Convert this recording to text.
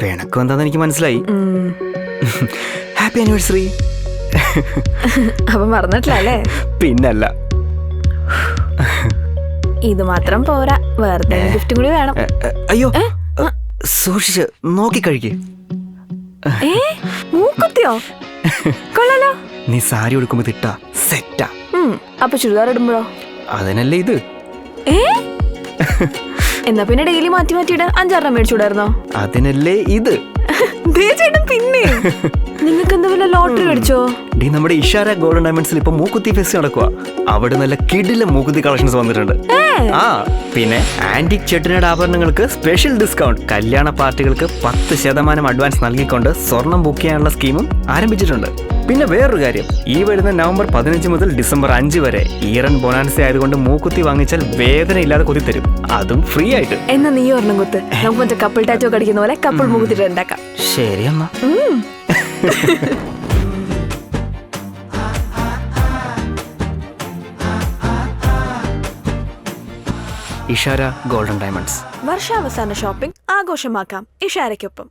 പിണക്കം എന്താന്ന് എനിക്ക് മനസ്സിലായി. Happy anniversary. അപ്പൊ മറന്നിട്ടില്ലേ? പിന്നല്ല. ഇത് മാത്രം പോരാ, വേറെ ഗിഫ്റ്റും കൂടി വേണം. അയ്യോ, സൂക്ഷിച്ച് നോക്കി കഴിക്ക്. മൂക്കുത്തിയോ? കൊള്ളാലോ. നീ സാരി ഉടുക്കുമ്പോ തിട്ടാ സെറ്റാ. അപ്പൊ ചുരിദാർ ഇടുമ്പോഴോ? അതിനല്ലേ ഇത്. എന്നാ പിന്നെ ഡെയിലി മാറ്റി മാറ്റിയിട്ട് 5-6 മേടിച്ചുവിടായിരുന്നോ? അതിനല്ലേ ഇത്. ചേട്ടൻ പിന്നെ നിങ്ങൾക്ക് എന്താ വല്ല ലോട്ടറി മേടിച്ചോ? നമ്മുടെ ഇഷാര ഗോൾഡൻ ഡയമണ്ട്സിൽ ഇപ്പൊ മൂക്കുത്തി ഫെസ്റ്റ് നടക്കുക. അവിടെ നല്ല കിടില മൂക്കുത്തി കളക്ഷൻസ് വന്നിട്ടുണ്ട്. പിന്നെ ആന്റിക് ചെട്ടിനാട് ആഭരണങ്ങൾക്ക് സ്പെഷ്യൽ ഡിസ്കൗണ്ട്. കല്യാണ പാർട്ടികൾക്ക് 10% അഡ്വാൻസ് നൽകിക്കൊണ്ട് സ്വർണം ബുക്ക് ചെയ്യാനുള്ള സ്കീമും ആരംഭിച്ചിട്ടുണ്ട്. പിന്നെ വേറൊരു കാര്യം, ഈ വരുന്ന നവംബർ 15 മുതൽ ഡിസംബർ 5 വരെ ഈറൻ ബൊനാൻസ ആയതുകൊണ്ട് മൂക്കുത്തി വാങ്ങിച്ചാൽ വേദന ഇല്ലാതെ കുത്തി തരും, അതും ഫ്രീ ആയിട്ട്. എന്നാ നീ ഒരെണ്ണം കുത്ത്, നമുക്ക് മറ്റേ കപ്പിൾ ടാറ്റോ കടിക്കുന്ന പോലെ കപ്പിൾ മൂക്കുത്തിട്ട് ഉണ്ടാക്കാം. ശരി അമ്മ. Ishara golden diamonds. വർഷാവസാന ഷോപ്പിംഗ് ആഘോഷമാക്കാം ഇഷാരയ്ക്കൊപ്പം.